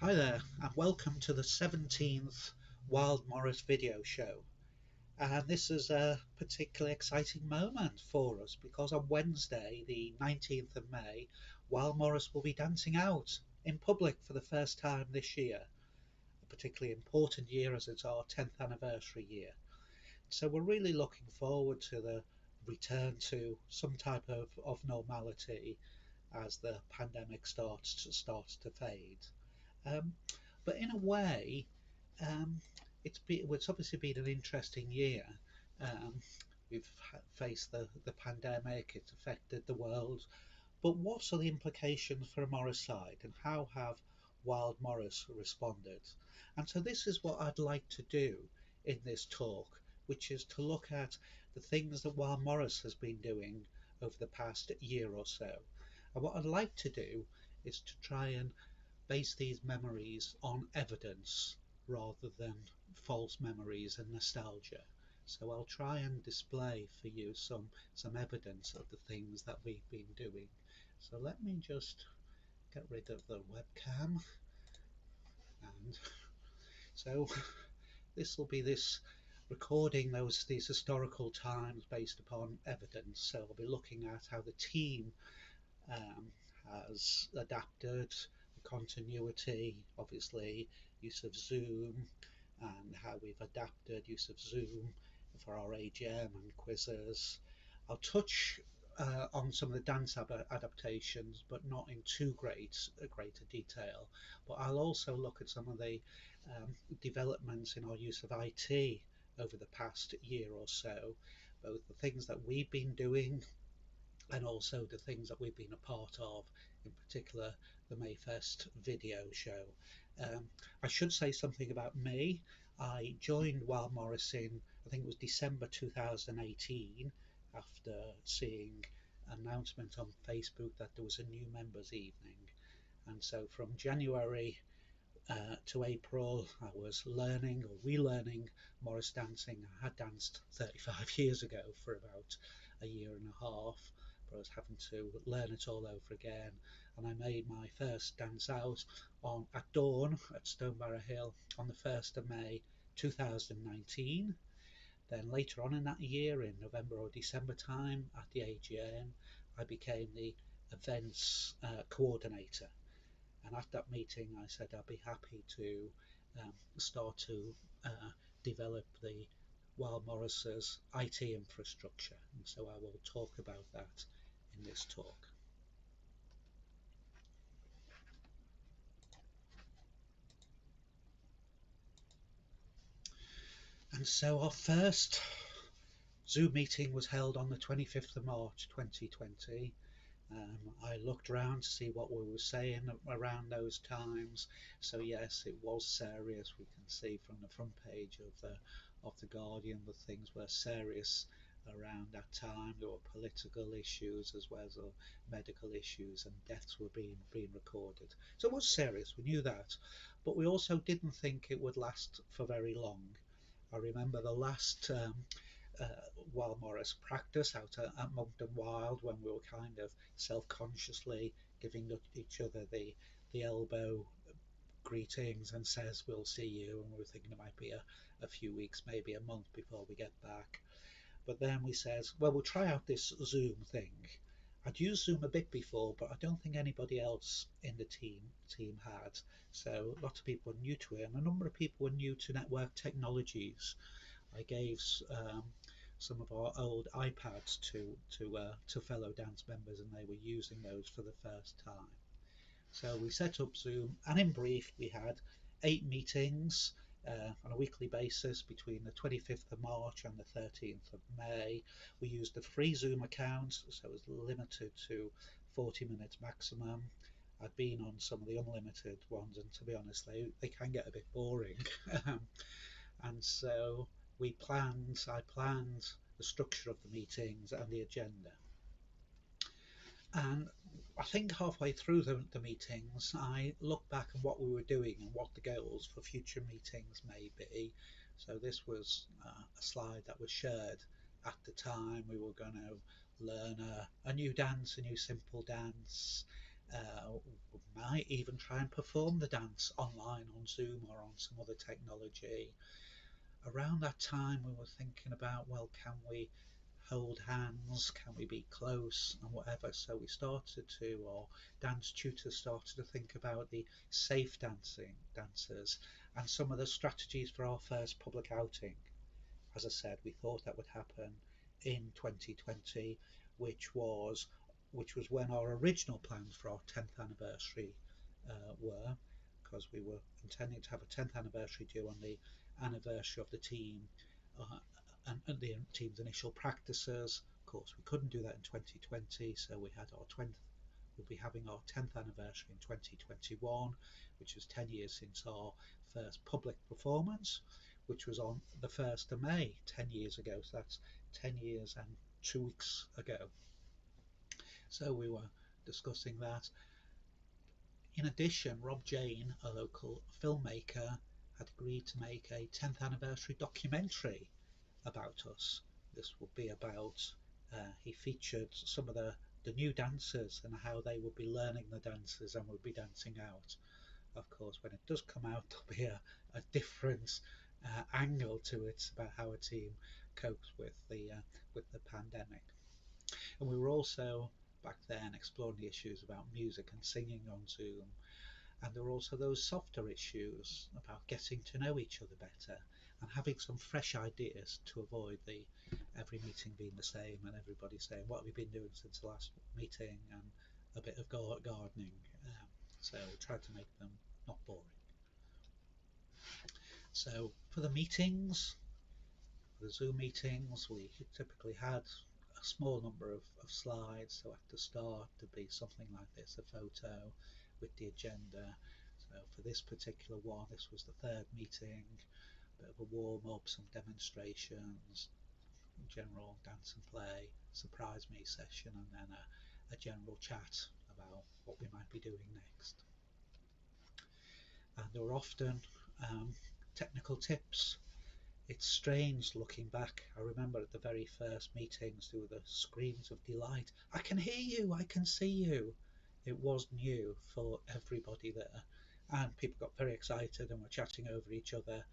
Hi there, and welcome to the 17th Wyld Morris video show. And this is a particularly exciting moment for us because on Wednesday, the 19th of May, Wyld Morris will be dancing out in public for the first time this year. A particularly important year as it's our 10th anniversary year. So we're really looking forward to the return to some type of normality as the pandemic starts to fade. Um, but in a way, um, it's obviously been an interesting year. Um, we've faced the pandemic, it's affected the world. But what are the implications for a Morris side, and how have Wyld Morris responded? And so this is what I'd like to do in this talk, which is to look at the things that Wyld Morris has been doing over the past year or so. And what I'd like to do is to try and base these memories on evidence rather than false memories and nostalgia. So I'll try and display for you some evidence of the things that we've been doing. So let me just get rid of the webcam, and so this will be this recording these historical times based upon evidence. So I'll be looking at how the team um, has adapted, the continuity, obviously, use of Zoom, and how we've adapted use of Zoom for our AGM and quizzes. I'll touch on some of the dance adaptations, but not in too greater detail. But I'll also look at some of the developments in our use of IT over the past year or so, both the things that we've been doing and also the things that we've been a part of, in particular the Mayfest video show. I should say something about me. I joined Wyld Morris in, I think it was December 2018, after seeing an announcement on Facebook that there was a new members evening. And so from January to April, I was learning or relearning Morris dancing. I had danced 35 years ago for about a year and a half, but I was having to learn it all over again. And I made my first dance out at dawn at Stonebarrow Hill on the 1st of May 2019. Then later on in that year, in November or December time at the AGM, I became the events coordinator. And at that meeting, I said I'd be happy to start to develop the Wyld Morris's IT infrastructure. And so I will talk about that in this talk. And so our first Zoom meeting was held on the 25th of March 2020. I looked around to see what we were saying around those times. So yes, it was serious. We can see from the front page of the Guardian that things were serious around that time. There were political issues as well as medical issues, and deaths were being recorded. So it was serious. We knew that, but we also didn't think it would last for very long. I remember the last Wyld Morris practice out at Monkton Wyld, when we were kind of self-consciously giving each other the elbow greetings and says we'll see you, and we were thinking it might be a few weeks, maybe a month before we get back. But then we says, well, we'll try out this Zoom thing. I'd used Zoom a bit before, but I don't think anybody else in the team had. So a lot of people were new to it, and a number of people were new to network technologies. I gave some of our old iPads to fellow dance members, and they were using those for the first time. So we set up Zoom, and in brief, we had 8 meetings on a weekly basis between the 25th of March and the 13th of May. We used a free Zoom account, so it was limited to 40 minutes maximum. I've been on some of the unlimited ones, and to be honest, they can get a bit boring. And so I planned the structure of the meetings and the agenda. And I think halfway through the meetings, I looked back at what we were doing and what the goals for future meetings may be. So this was a slide that was shared at the time. We were going to learn a new dance, a new simple dance. We might even try and perform the dance online on Zoom or on some other technology. Around that time, we were thinking about, well, can we hold hands? Can we be close and whatever? So we started to, or dance tutors started to think about the safe dancers and some of the strategies for our first public outing. As I said, we thought that would happen in 2020, which was when our original plans for our 10th anniversary were, because we were intending to have a 10th anniversary due on the anniversary of the team uh, and the team's initial practices. Of course, we couldn't do that in 2020, so we had our 20th. We'll be having our 10th anniversary in 2021, which is 10 years since our first public performance, which was on the 1st of May, 10 years ago. So that's 10 years and 2 weeks ago. So we were discussing that. In addition, Rob Jane, a local filmmaker, had agreed to make a 10th anniversary documentary about us. This would be about, he featured some of the new dancers and how they would be learning the dances and would be dancing out. Of course, when it does come out, there'll be a different angle to it about how a team copes with the pandemic. And we were also back then exploring the issues about music and singing on Zoom. And there were also those softer issues about getting to know each other better and having some fresh ideas to avoid every meeting being the same and everybody saying, what have we been doing since the last meeting, and a bit of gardening. So we tried to make them not boring. So for the meetings, for the Zoom meetings, we typically had a small number of slides. So at the start, there'd be something like this, a photo with the agenda. So for this particular one, this was the third meeting, a bit of a warm up, some demonstrations, general dance and play, surprise me session, and then a general chat about what we might be doing next. And there were often technical tips. It's strange looking back. I remember at the very first meetings there were the screams of delight. I can hear you, I can see you. It was new for everybody there, and people got very excited and were chatting over each other,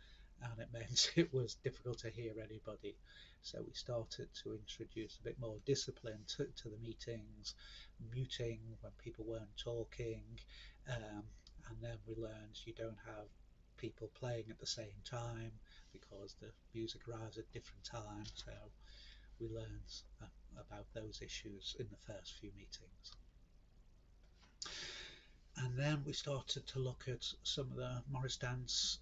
and it meant it was difficult to hear anybody. So we started to introduce a bit more discipline to the meetings, muting when people weren't talking, and then we learned you don't have people playing at the same time because the music arrives at different times. So we learned about those issues in the first few meetings. And then we started to look at some of the Morris dance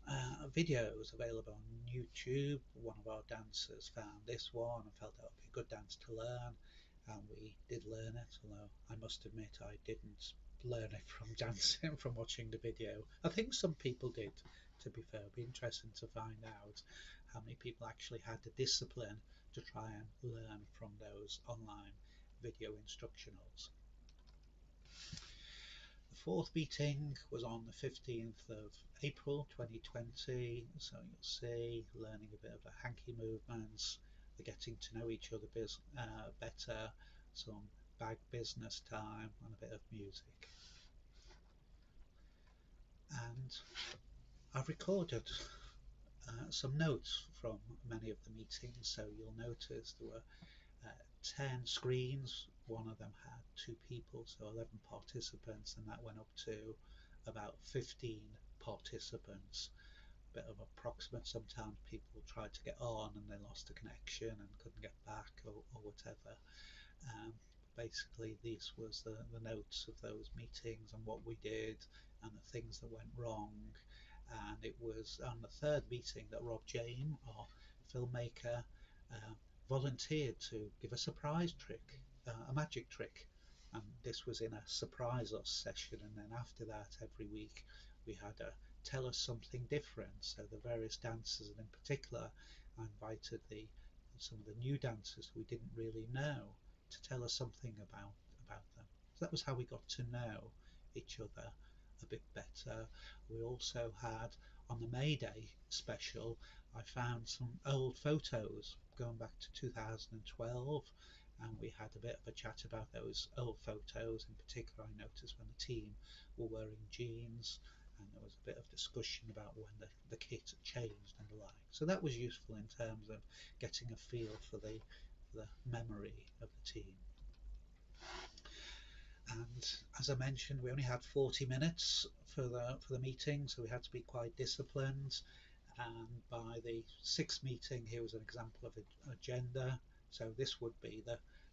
videos available on YouTube. One of our dancers found this one and felt that would be a good dance to learn, and we did learn it, although I must admit I didn't learn it from dancing, from watching the video. I think some people did, to be fair. It'd be interesting to find out how many people actually had the discipline to try and learn from those online video instructionals. The fourth meeting was on the 15th of April 2020, so you'll see learning a bit of the hanky movements, the getting to know each other better, some bag business time, and a bit of music. And I've recorded some notes from many of the meetings, so you'll notice there were 10 screens. One of them had 2 people, so 11 participants, and that went up to about 15 participants. A bit of approximate. Sometimes people tried to get on and they lost the connection and couldn't get back, or whatever. Basically, this was the notes of those meetings and what we did and the things that went wrong. And it was on the third meeting that Rob Jane, our filmmaker, volunteered to give a surprise trick, a magic trick. And this was in a surprise us session, and then after that every week we had a tell us something different. So the various dancers, and in particular I invited some of the new dancers who we didn't really know to tell us something about them. So that was how we got to know each other a bit better. We also had, on the May Day special, I found some old photos going back to 2012, and we had a bit of a chat about those old photos. In particular, I noticed when the team were wearing jeans, and there was a bit of discussion about when the kit had changed and the like. So that was useful in terms of getting a feel for the memory of the team. And as I mentioned, we only had 40 minutes for the meeting, so we had to be quite disciplined. And by the sixth meeting, here was an example of an agenda. So this would be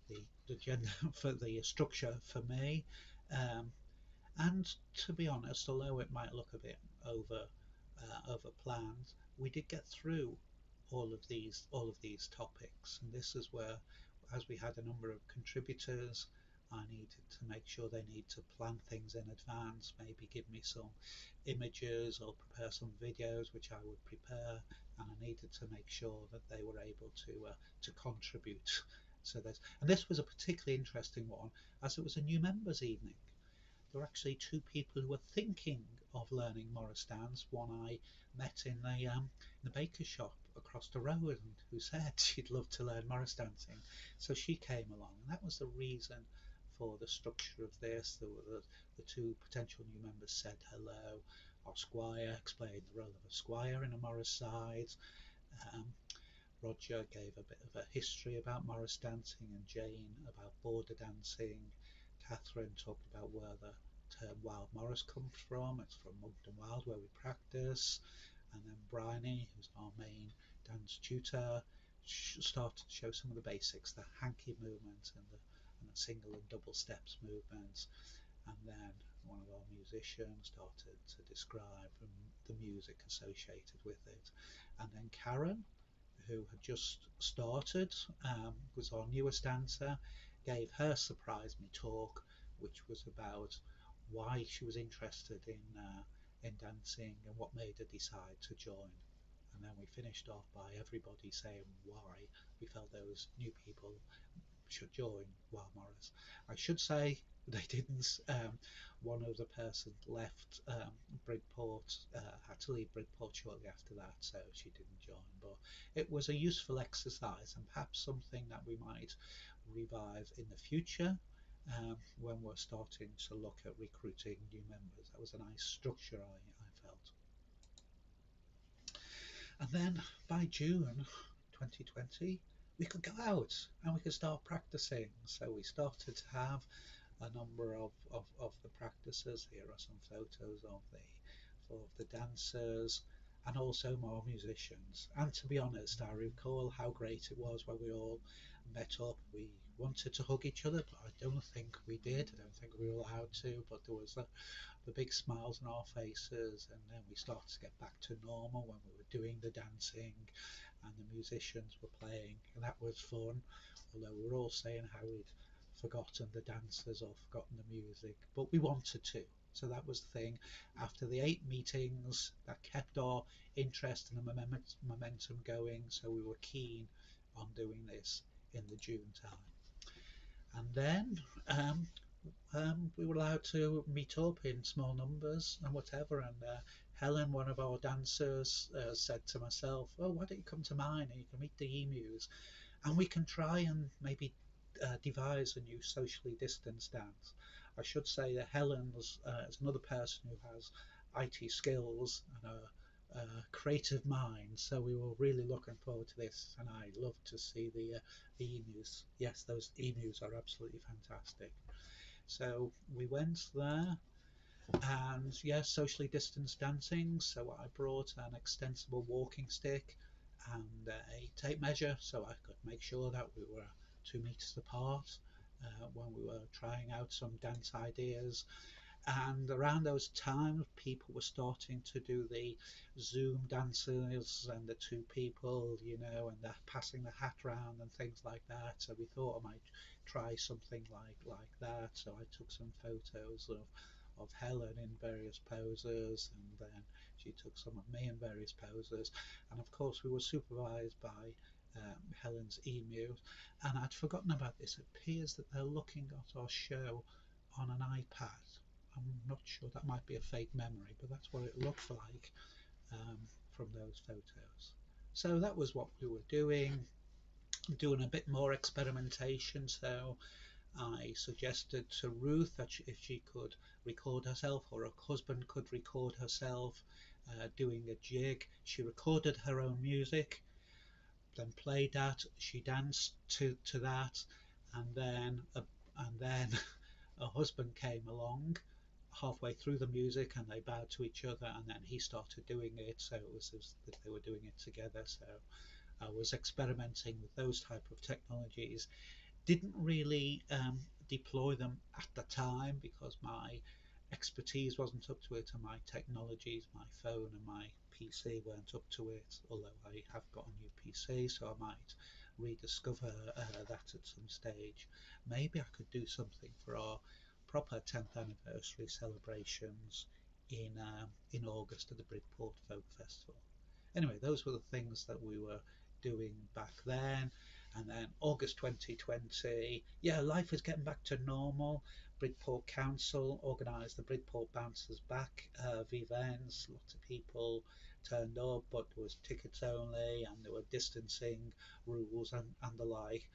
the agenda for the structure for me. And to be honest, although it might look a bit over planned, we did get through all of these topics. And this is where, as we had a number of contributors, I needed to make sure they need to plan things in advance, maybe give me some images or prepare some videos which I would prepare, and I needed to make sure that they were able to contribute. So this was a particularly interesting one, as it was a new members evening. There were actually two people who were thinking of learning Morris dance. One I met in the baker's shop across the road, and who said she'd love to learn Morris dancing. So she came along, and that was the reason for the structure of this. The two potential new members said hello. Our squire explained the role of a squire in a Morris side. Roger gave a bit of a history about Morris dancing, and Jane about border dancing. Catherine talked about where the term Wyld Morris comes from. It's from Monkton Wyld, where we practice. And then Bryony, who's our main dance tutor, started to show some of the basics, the hanky movement and the single and double steps movements. And then one of our musicians started to describe the music associated with it. And then Karen, who had just started, was our newest dancer, gave her surprise me talk, which was about why she was interested in dancing and what made her decide to join. And then we finished off by everybody saying why we felt those new people should join Wyld Morris. I should say they didn't. One of the persons left Bridport, had to leave Bridport shortly after that, so she didn't join. But it was a useful exercise, and perhaps something that we might revive in the future when we're starting to look at recruiting new members. That was a nice structure, I felt. And then by June 2020, we could go out and we could start practicing. So we started to have a number of the practices. Here are some photos of the dancers and also more musicians. And to be honest, I recall how great it was when we all met up. We wanted to hug each other, but I don't think we did. I don't think we were allowed to, but there was the big smiles on our faces, and then we started to get back to normal when we were doing the dancing and the musicians were playing, and that was fun, although we were all saying how we'd forgotten the dancers or forgotten the music, but we wanted to. So that was the thing. After the 8 meetings, that kept our interest and the momentum going, so we were keen on doing this in the June time. And then we were allowed to meet up in small numbers and whatever, and Helen, one of our dancers, said to myself, oh, why don't you come to mine and you can meet the emus, and we can try and maybe devise a new socially distanced dance. I should say that Helen is another person who has IT skills and a creative mind, so we were really looking forward to this, and I love to see the emus. Yes, those emus are absolutely fantastic. So we went there, and yes, socially distanced dancing. So I brought an extensible walking stick and a tape measure, so I could make sure that we were 2 meters apart when we were trying out some dance ideas. And around those times, people were starting to do the Zoom dances and the 2 people, and they're passing the hat round and things like that. So we thought I might try something like that. So I took some photos of Helen in various poses, and then she took some of me in various poses. And of course, we were supervised by Helen's emu. And I'd forgotten about this. It appears that they're looking at our show on an iPad. I'm not sure, that might be a fake memory, but that's what it looked like from those photos. So that was what we were doing. doing a bit more experimentation. So I suggested to Ruth that if she could record herself, or her husband could record herself doing a jig. She recorded her own music, then played that. She danced to that, and then her husband came along halfway through the music, and they bowed to each other, and then he started doing it. So it was as that they were doing it together. So I was experimenting with those type of technologies. Didn't really deploy them at the time because my expertise wasn't up to it, and my technologies, my phone and my PC weren't up to it, although I have got a new PC, so I might rediscover that at some stage. Maybe I could do something for our proper 10th anniversary celebrations in August at the Bridport Folk Festival. Anyway, those were the things that we were doing back then. And then August 2020, yeah, life is getting back to normal. Bridport Council organised the Bridport Bouncers Back events. Lots of people turned up, but there was tickets only, and there were distancing rules and the like.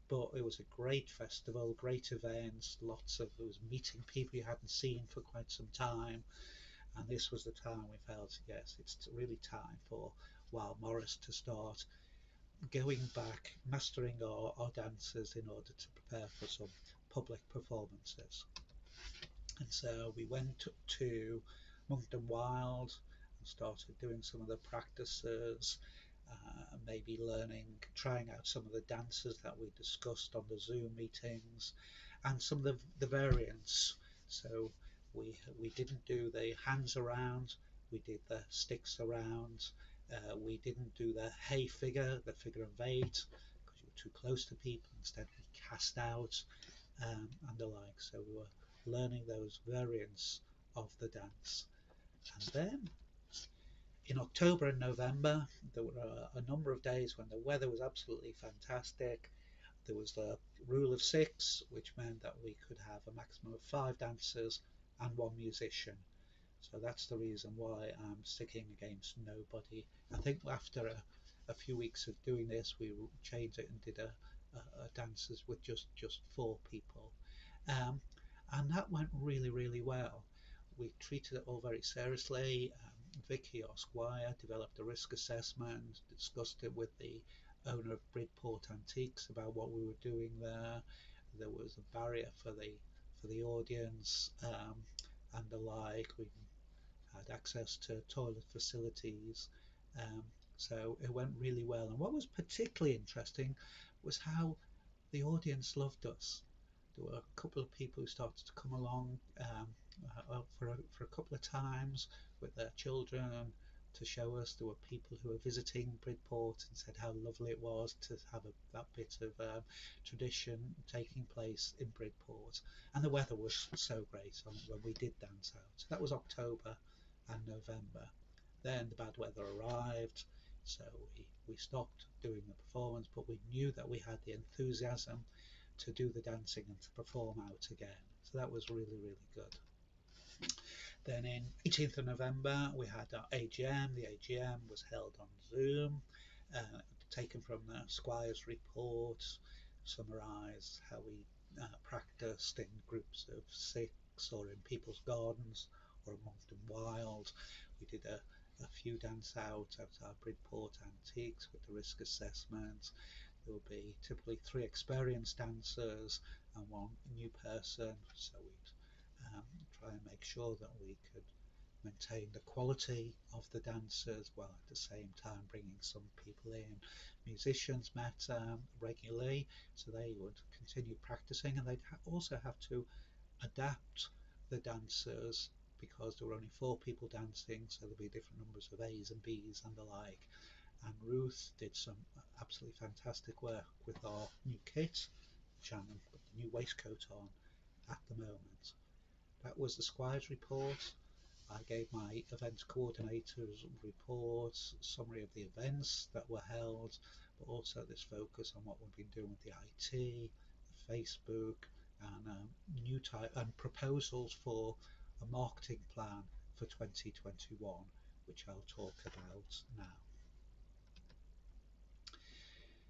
But it was a great festival, great events. It was meeting people you hadn't seen for quite some time, and this was the time we felt, yes, it's really time for Wyld Morris to start going back, mastering our dancers in order to prepare for some public performances. And so we went to Monkton Wyld and started doing some of the practices, maybe trying out some of the dances that we discussed on the Zoom meetings, and some of the variants. So we didn't do the hands around, we did the sticks around. We didn't do the hay figure, the figure of eight, because you were too close to people. Instead, we cast out and the like. So we were learning those variants of the dance. And then in October and November, there were a number of days when the weather was absolutely fantastic. There was the rule of six, which meant that we could have a maximum of 5 dancers and 1 musician. So that's the reason why I'm sticking against nobody. I think after a few weeks of doing this, we changed it and did a dances with just 4 people, um, and that went really well. We treated it all very seriously. Vicky, our squire, developed a risk assessment, discussed it with the owner of Bridport Antiques about what we were doing there. There was a barrier for the audience and the like. We had access to toilet facilities, um, so it went really well. And what was particularly interesting was how the audience loved us. There were a couple of people who started to come along for a couple of times with their children to show us. There were people who were visiting Bridport and said how lovely it was to have that bit of tradition taking place in Bridport. And the weather was so great when we did dance out. So that was October and November. Then the bad weather arrived, so we stopped doing the performance, but we knew that we had the enthusiasm to do the dancing and to perform out again. So that was really good. Then in 18th of November we had our AGM. The AGM was held on Zoom, taken from the Squire's report, summarised how we practiced in groups of 6 or in people's gardens or at Monkton Wyld. We did a few dance out at our Bridport Antiques with the risk assessment. There will be typically 3 experienced dancers and 1 new person, so we'd try and make sure that we could maintain the quality of the dancers while at the same time bringing some people in. Musicians met regularly, so they would continue practicing, and they'd also have to adapt the dancers because there were only 4 people dancing, so there'd be different numbers of A's and B's and the like. And Ruth did some absolutely fantastic work with our new kit, which I'm got the new waistcoat on at the moment. That was the Squire's report. I gave my events coordinator's report, summary of the events that were held, but also this focus on what we've been doing with the IT, the Facebook, and new type and proposals for a marketing plan for 2021, which I'll talk about now.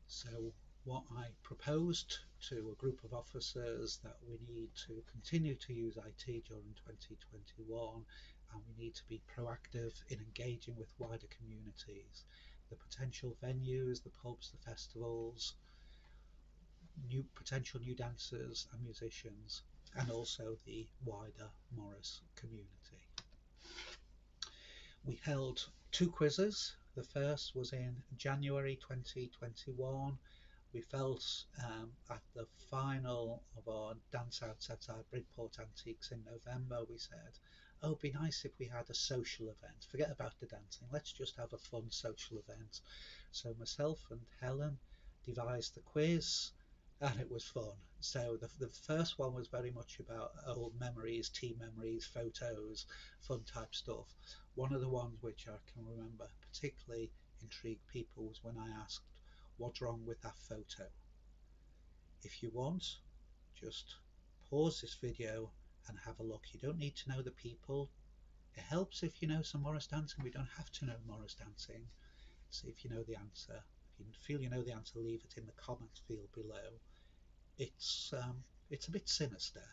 So what I proposed to a group of officers that we need to continue to use IT during 2021, and we need to be proactive in engaging with wider communities, the potential venues, the pubs, the festivals, potential new dancers and musicians, and also the wider Morris community. We held two quizzes. The first was in January 2021. We felt at the final of our dance outside Bridport Antiques in November, we said, oh, it'd be nice if we had a social event. Forget about the dancing, let's just have a fun social event. So myself and Helen devised the quiz, and it was fun. So the first one was very much about old memories, team memories, photos, fun type stuff. One of the ones which I can remember particularly intrigued people was when I asked, what's wrong with that photo? If you want, just pause this video and have a look. You don't need to know the people. It helps if you know some Morris dancing. We don't have to know Morris dancing. See if you know the answer. If you feel you know the answer, leave it in the comments field below. It's a bit sinister.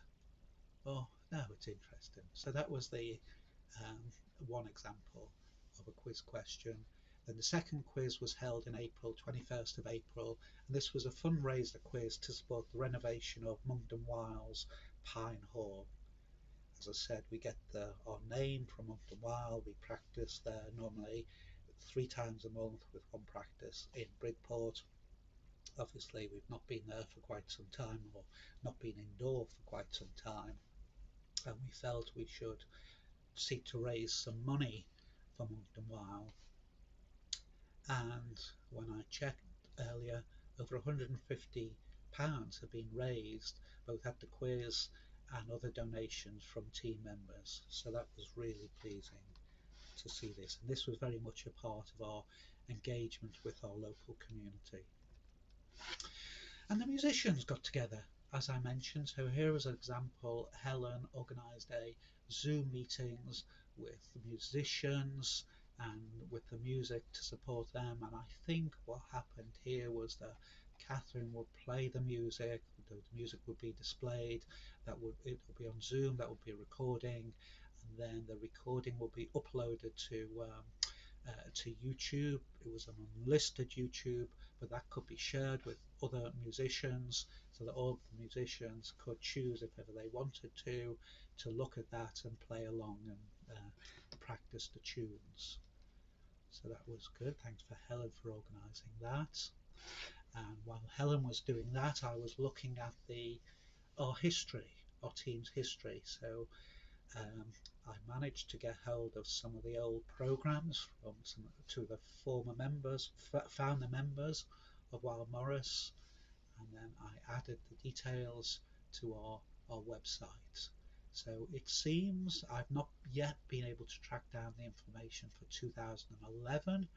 Oh no, it's interesting. So that was the one example of a quiz question. Then the second quiz was held in April, 21st of April, and this was a fundraiser quiz to support the renovation of Monkton Wyld's Pine Hall. As I said, we get our name from Monkton Wyld. We practice there normally 3 times a month with one practice in Bridport. Obviously, we've not been there for quite some time, or not been indoor for quite some time, and we felt we should seek to raise some money for Monkton Wyld. And when I checked earlier, over £150 have been raised, both at the quiz and other donations from team members. So that was really pleasing to see this. And this was very much a part of our engagement with our local community. And the musicians got together, as I mentioned. So here is an example. Helen organised a Zoom meetings with the musicians and with the music to support them. And I think what happened here was that Catherine would play the music would be displayed, it would be on Zoom, that would be a recording, and then the recording will be uploaded to YouTube. It was an unlisted YouTube, but that could be shared with other musicians so that all the musicians could choose, if ever they wanted to look at that and play along and practice the tunes. So that was good. Thanks for Helen for organising that. And while Helen was doing that, I was looking at our team's history. So I managed to get hold of some of the old programs from two of the former members, founder members of Wyld Morris, and then I added the details to our website. So it seems I've not yet been able to track down the information for 2011,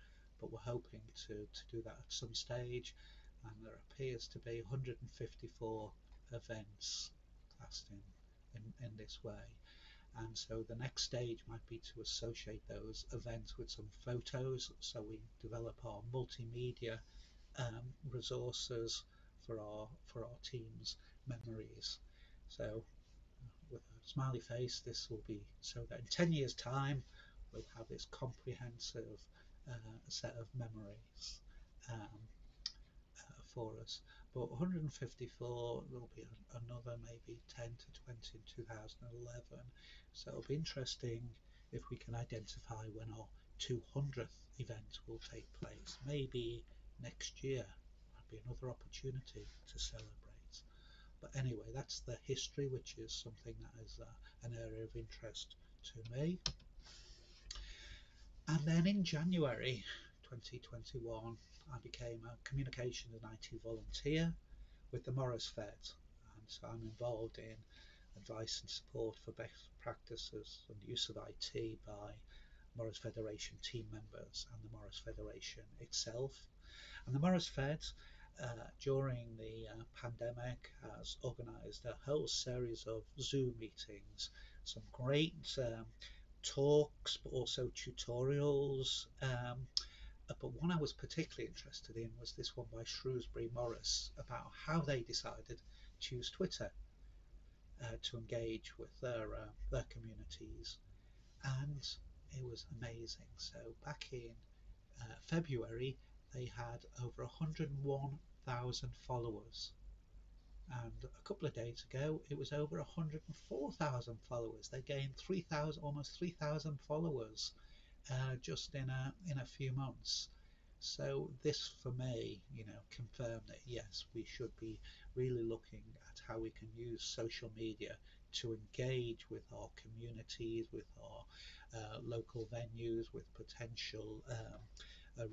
but we're hoping to do that at some stage. And there appears to be 154 events classed in this way. And so the next stage might be to associate those events with some photos, so we develop our multimedia resources for our team's memories. So with a smiley face, this will be so that in 10 years time we'll have this comprehensive set of memories for us. But 154, there'll be another maybe 10 to 20 in 2011. So it'll be interesting if we can identify when our 200th event will take place. Maybe next year might be another opportunity to celebrate. But anyway, that's the history, which is something that is an area of interest to me. And then in January 2021, I became a communications and IT volunteer with the Morris Fed, and so I'm involved in advice and support for best practices and use of IT by Morris Federation team members and the Morris Federation itself. And the Morris Fed during the pandemic has organised a whole series of Zoom meetings, some great talks, but also tutorials But one I was particularly interested in was this one by Shrewsbury Morris about how they decided to choose Twitter to engage with their communities, and it was amazing. So back in February, they had over 101,000 followers, and a couple of days ago, it was over 104,000 followers. They gained 3,000, almost 3,000 followers just in a few months. So this, for me, confirmed that yes, we should be really looking at how we can use social media to engage with our communities, with our local venues, with potential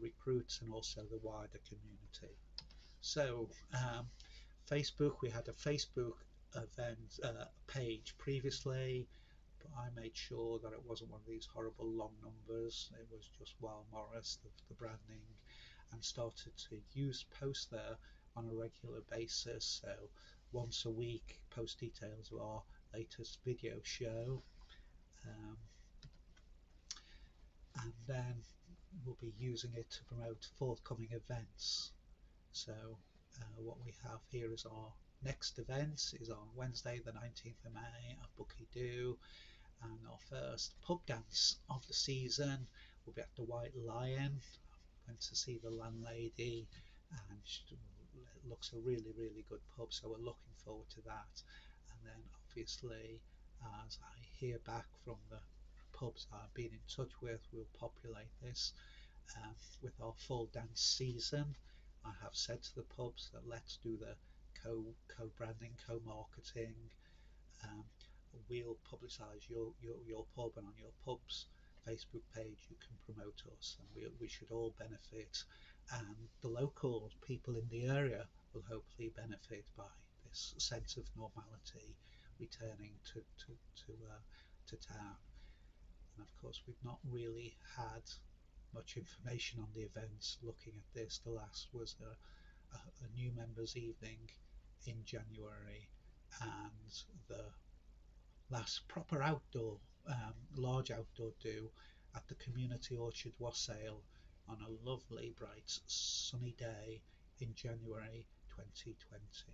recruits, and also the wider community. So Facebook, we had a Facebook event page previously, but I made sure that it wasn't one of these horrible long numbers. It was just Wyld Morris, the branding, and started to post there on a regular basis. So once a week, post details of our latest video show, and then we'll be using it to promote forthcoming events. So what we have here is our next event is on Wednesday the 19th of May at Bucky Doo, and our first pub dance of the season will be at the White Lion. I went to see the landlady, and it looks a really good pub, so we're looking forward to that. And then obviously, as I hear back from the pubs I've been in touch with, we'll populate this with our full dance season. I have said to the pubs that let's do the co-branding, co-marketing. We'll publicise your pub, and on your pub's Facebook page you can promote us, and we should all benefit, and the local people in the area will hopefully benefit by this sense of normality returning to town. And of course, we've not really had much information on the events. Looking at this, the last was a new members evening in January, and the last proper outdoor large outdoor do at the community orchard wassail on a lovely bright sunny day in January 2020.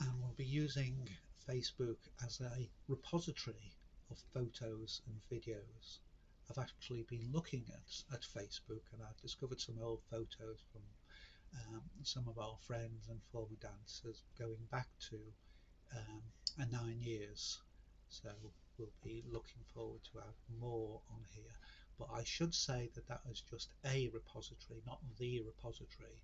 And we'll be using Facebook as a repository of photos and videos. I've actually been looking at Facebook, and I've discovered some old photos from some of our friends and former dancers going back to 9 years. So we'll be looking forward to have more on here. But I should say that was just a repository, not the repository,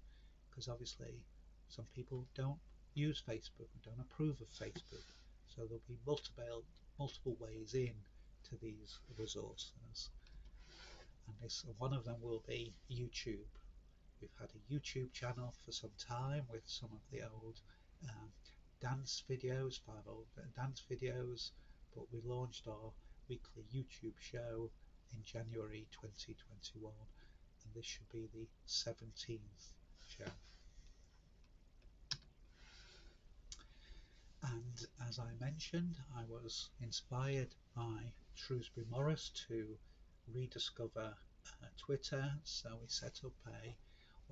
because obviously some people don't use Facebook and don't approve of Facebook. So there'll be multiple ways in to these resources. And one of them will be YouTube. We've had a YouTube channel for some time with some of the old dance videos, 5 old dance videos, but we launched our weekly YouTube show in January 2021, and this should be the 17th show. And as I mentioned, I was inspired by Shrewsbury Morris to rediscover Twitter, so we set up a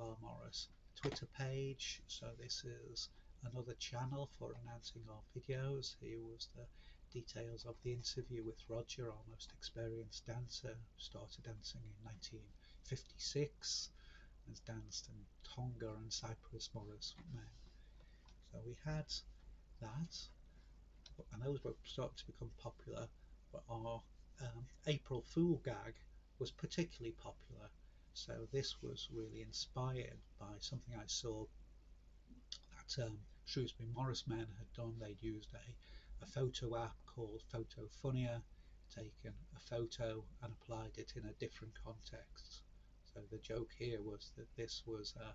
Wyld Morris Twitter page. So this is another channel for announcing our videos. Here was the details of the interview with Roger, our most experienced dancer, who started dancing in 1956, has danced in Tonga and Cyprus Morris men. So we had that, and those were starting to become popular, but our April Fool gag was particularly popular. So this was really inspired by something I saw that Shrewsbury Morris men had done. They'd used a photo app called Photo Funnier, taken a photo and applied it in a different context. So the joke here was that this was a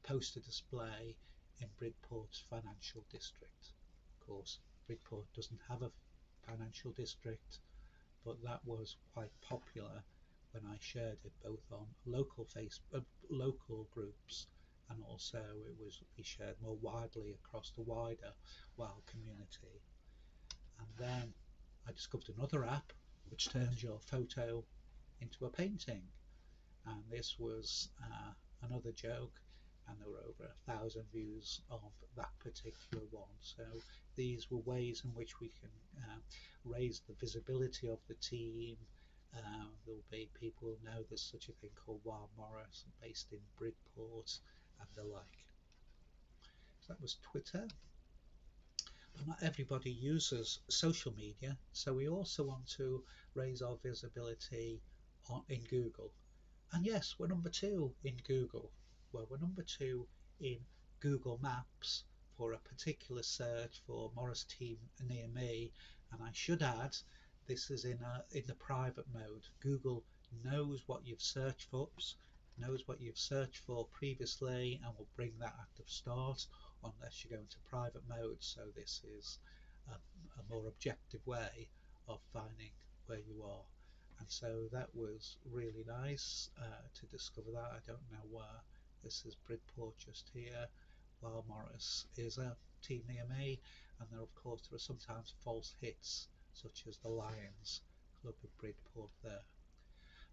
poster display in Bridport's financial district. Of course, Bridport doesn't have a financial district, but that was quite popular when I shared it both on local local groups, and also it was shared more widely across the wider Wyld community. And then I discovered another app which turns your photo into a painting. And this was another joke, and there were over 1,000 views of that particular one. So these were ways in which we can raise the visibility of the team. There will be people who know there's such a thing called Wyld Morris, based in Bridport and the like. So that was Twitter. But not everybody uses social media, so we also want to raise our visibility in Google. And yes, we're number 2 in Google. Well, we're number 2 in Google Maps for a particular search for Morris team near me. And I should add, this is in the private mode. Google knows what you've searched for, previously, and will bring that at the start unless you go into private mode. So this is a more objective way of finding where you are. And so that was really nice to discover that. I don't know where. This is Bridport just here. Wyld Morris is a team near me, and there, of course, there are sometimes false hits, such as the Lions Club of Bridport there.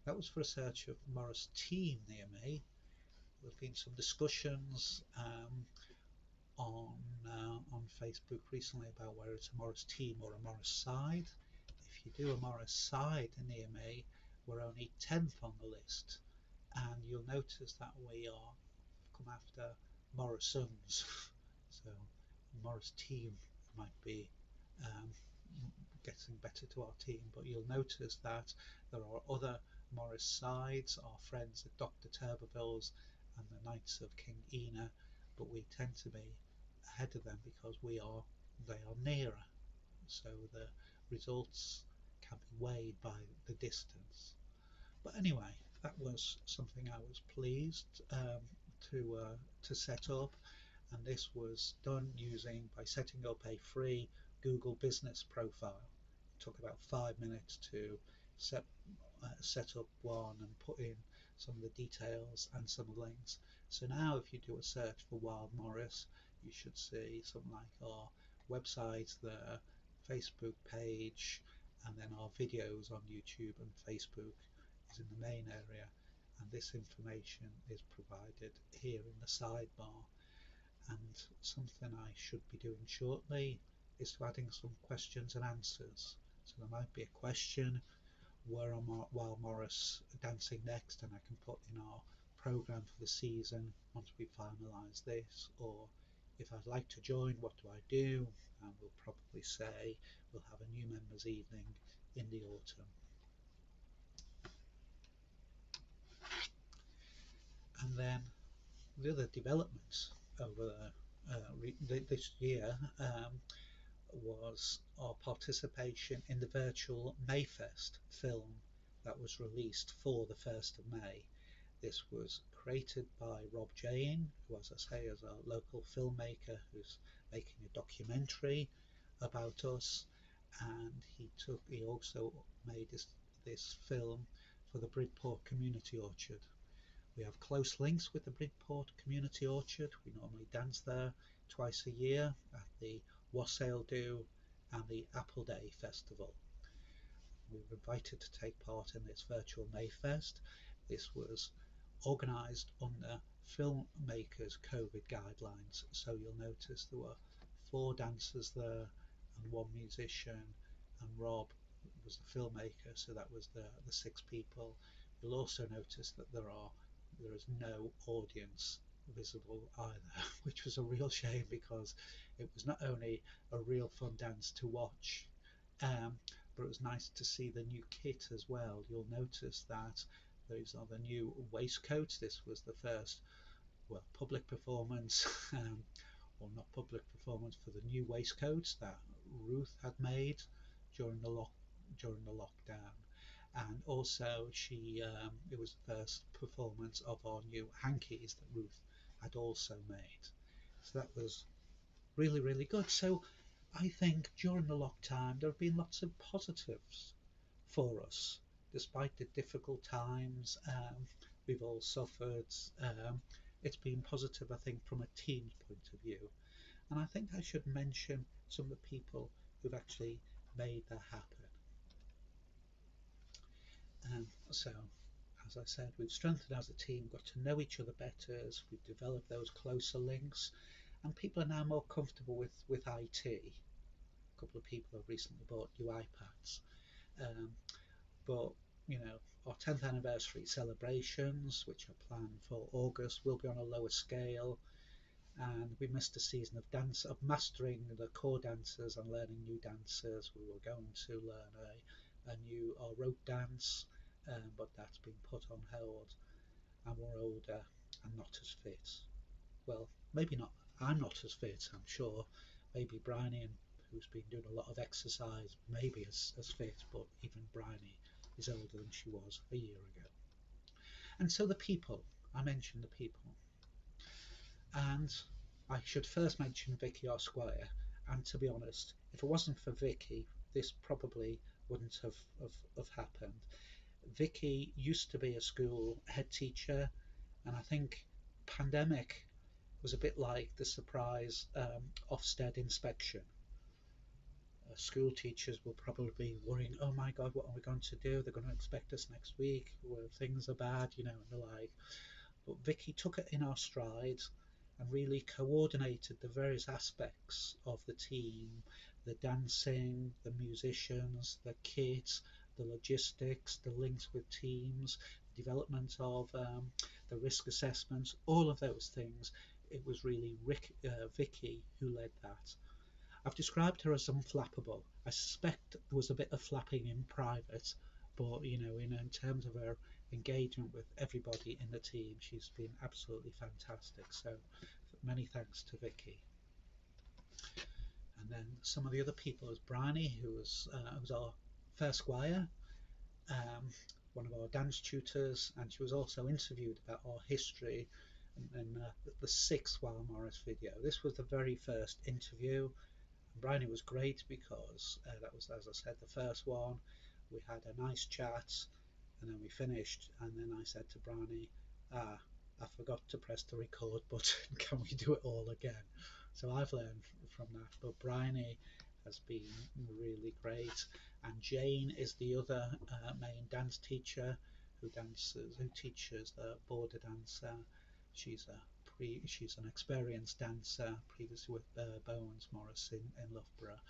That was for a search of Morris team near me. There have been some discussions on Facebook recently about whether it's a Morris team or a Morris side. If you do a Morris side near me, we're only 10th on the list, and you'll notice that we are come after Morrisons. So Morris team might be getting better to our team, but you'll notice that there are other Morris sides, our friends at Dr. Turberville's and the Knights of King Ina, but we tend to be ahead of them because they are nearer, so the results can be weighed by the distance. But anyway, that was something I was pleased to set up, and this was done by setting up a free Google business profile. It took about 5 minutes to set up one and put in some of the details and some links. So now if you do a search for Wyld Morris, you should see something like our website there, Facebook page, and then our videos on YouTube and Facebook is in the main area, and this information is provided here in the sidebar. And something I should be doing shortly is to adding some questions and answers. So there might be a question, where am Wyld Morris dancing next, and I can put in our programme for the season once we finalise this, or if I'd like to join, what do I do? And we'll probably say we'll have a new members evening in the autumn. And then the other developments over this year was our participation in the virtual Mayfest film that was released for the 1st of May. This was created by Rob Jane, who, as I say, is a local filmmaker who's making a documentary about us, and he also made this film for the Bridport Community Orchard. We have close links with the Bridport Community Orchard. We normally dance there twice a year at the Wassail Do and the Apple Day Festival. We were invited to take part in this virtual Mayfest. This was organised under filmmakers' COVID guidelines, so you'll notice there were 4 dancers there and 1 musician, and Rob was the filmmaker, so that was the 6 people. You'll also notice that there is no audience visible either, which was a real shame because it was not only a real fun dance to watch, but it was nice to see the new kit as well. You'll notice that those are the new waistcoats. This was the first, public performance, or not public performance, for the new waistcoats that Ruth had made during the lockdown. And also it was the first performance of our new hankies that Ruth had also made. So that was really, really good. So I think during the lockdown there have been lots of positives for us, despite the difficult times we've all suffered. It's been positive, I think, from a team's point of view. And I think I should mention some of the people who've actually made that happen. And so, as I said, we've strengthened as a team, got to know each other better as we've developed those closer links, and people are now more comfortable with IT. A couple of people have recently bought new iPads. But our 10th anniversary celebrations, which are planned for August, will be on a lower scale, and we missed a season of dance, of mastering the core dancers and learning new dances. We were going to learn a new rope dance, but that's been put on hold, and we're older and not as fit. Well, maybe not. I'm not as fit, I'm sure. Maybe Bryony, who's been doing a lot of exercise, maybe as fit, but even Bryony is older than she was a year ago. And so the people, I mentioned the people. And I should first mention Vicky our squire. And to be honest, if it wasn't for Vicky, this probably wouldn't have happened. Vicky used to be a school head teacher, and I think pandemic was a bit like the surprise Ofsted inspection. School teachers will probably be worrying, oh my God, what are we going to do? They're going to inspect us next week where things are bad, and the like. But Vicky took it in our stride and really coordinated the various aspects of the team, the dancing, the musicians, the kit, the logistics, the links with teams, the development of the risk assessments, all of those things. It was really Vicky who led that. I've described her as unflappable. I suspect there was a bit of flapping in private, but in terms of her engagement with everybody in the team, she's been absolutely fantastic. So many thanks to Vicky. And then some of the other people was Bryony, who was our first squire, one of our dance tutors, and she was also interviewed about our history in the sixth Wyld Morris video. This was the very first interview. Bryony was great because that was, as I said, the first one. We had a nice chat, and then we finished, and then I said to Bryony, I forgot to press the record button. Can we do it all again? So I've learned from that. But Bryony has been really great, and Jane is the other main dance teacher who teaches the border dancer. She's an experienced dancer, previously with Wyld Morris in Loughborough,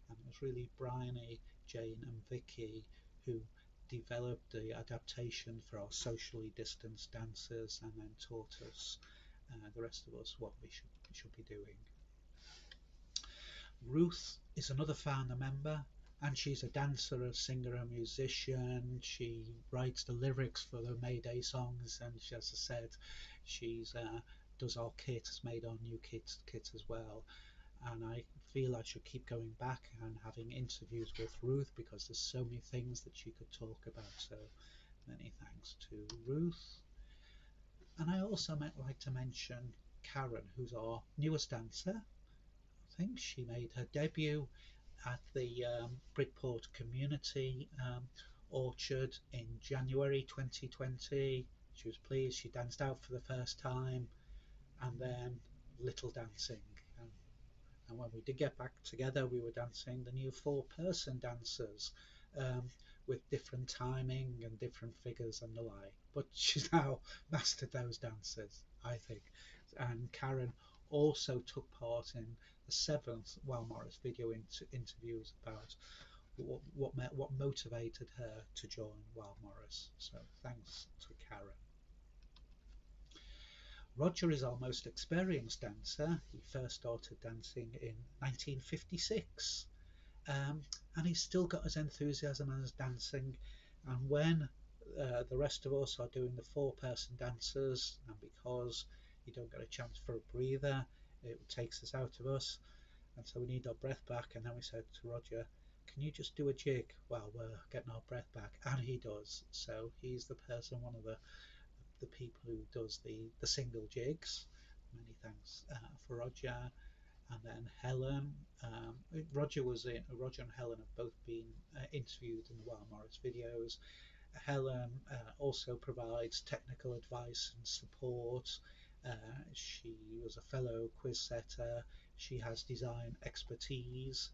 and it was really Bryony, Jane, and Vicky who developed the adaptation for our socially distanced dancers, and then taught us, the rest of us, what we should be doing. Ruth is another founder member, and she's a dancer, a singer, a musician. She writes the lyrics for the Mayday songs, and she, as I said, she's does our kit, has made our new kit as well. And I feel I should keep going back and having interviews with Ruth, because there's so many things that she could talk about. So many thanks to Ruth. And I also might like to mention Karen, who's our newest dancer. I think she made her debut at the Bridport Community Orchard in January 2020. She was pleased. She danced out for the first time, and then little dancing. And when we did get back together, we were dancing the new four-person dancers with different timing and different figures and the like. But she's now mastered those dances, I think. And Karen also took part in the seventh Wyld Morris video interviews about what motivated her to join Wyld Morris. So thanks to Karen. Roger is our most experienced dancer. He first started dancing in 1956, and he's still got his enthusiasm and his dancing. And when the rest of us are doing the four-person dances, and because you don't get a chance for a breather, it takes us out of us, and so we need our breath back. And then we said to Roger, can you just do a jig while we're getting our breath back? And he does. So he's the person, one of the people who does the single jigs. Many thanks for Roger. And then Helen. Roger and Helen have both been interviewed in the Wyld Morris videos. Helen also provides technical advice and support. She was a fellow quiz setter. She has design expertise.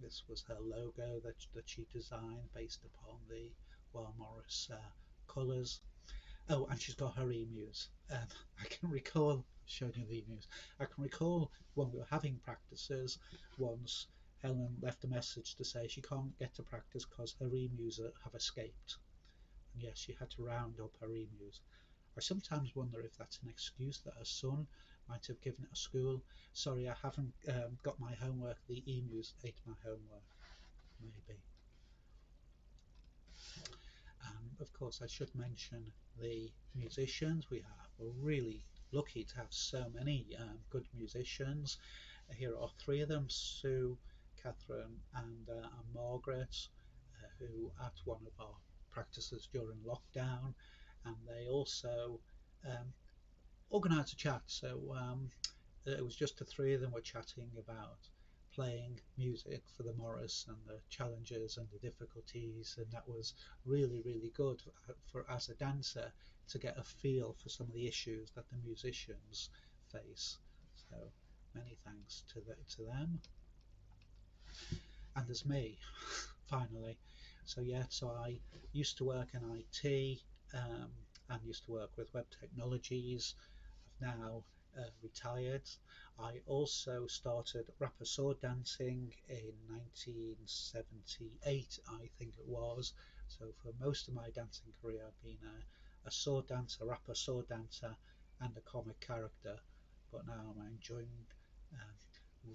This was her logo that she designed based upon the Wyld Morris colours. Oh, and she's got her emus. I can recall showing you the emus. I can recall when we were having practices once. Helen left a message to say she can't get to practice because her emus have escaped. And yes, she had to round up her emus. I sometimes wonder if that's an excuse that her son might have given at school. Sorry, I haven't got my homework. The emus ate my homework. Maybe. Of course, I should mention the musicians. We're really lucky to have so many good musicians. Here are three of them: Sue, Catherine, and Margaret, who at one of our practices during lockdown, and they also um, organised a chat. So it was just the three of them were chatting about playing music for the Morris and the challenges and the difficulties, and that was really good for as a dancer to get a feel for some of the issues that the musicians face. So many thanks to them. And there's me finally. So yeah, so I used to work in IT and used to work with web technologies. I've now retired. I also started rapper sword dancing in 1978, I think it was. So for most of my dancing career, I've been a sword dancer, rapper sword dancer, and a comic character. But now I'm enjoying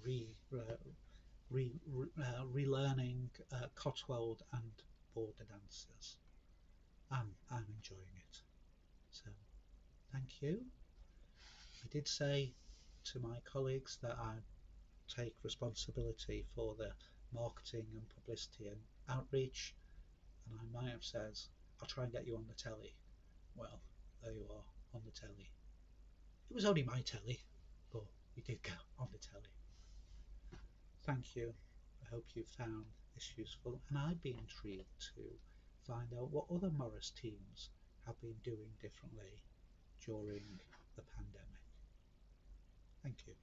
re, relearning Cotswold and border dances. I'm enjoying it. So thank you. I did say to my colleagues that I take responsibility for the marketing and publicity and outreach, and I might have said, I'll try and get you on the telly. Well, there you are, on the telly. It was only my telly, but you did go on the telly. Thank you. I hope you found this useful, and I'd be intrigued to find out what other Morris teams have been doing differently during the pandemic. Thank you.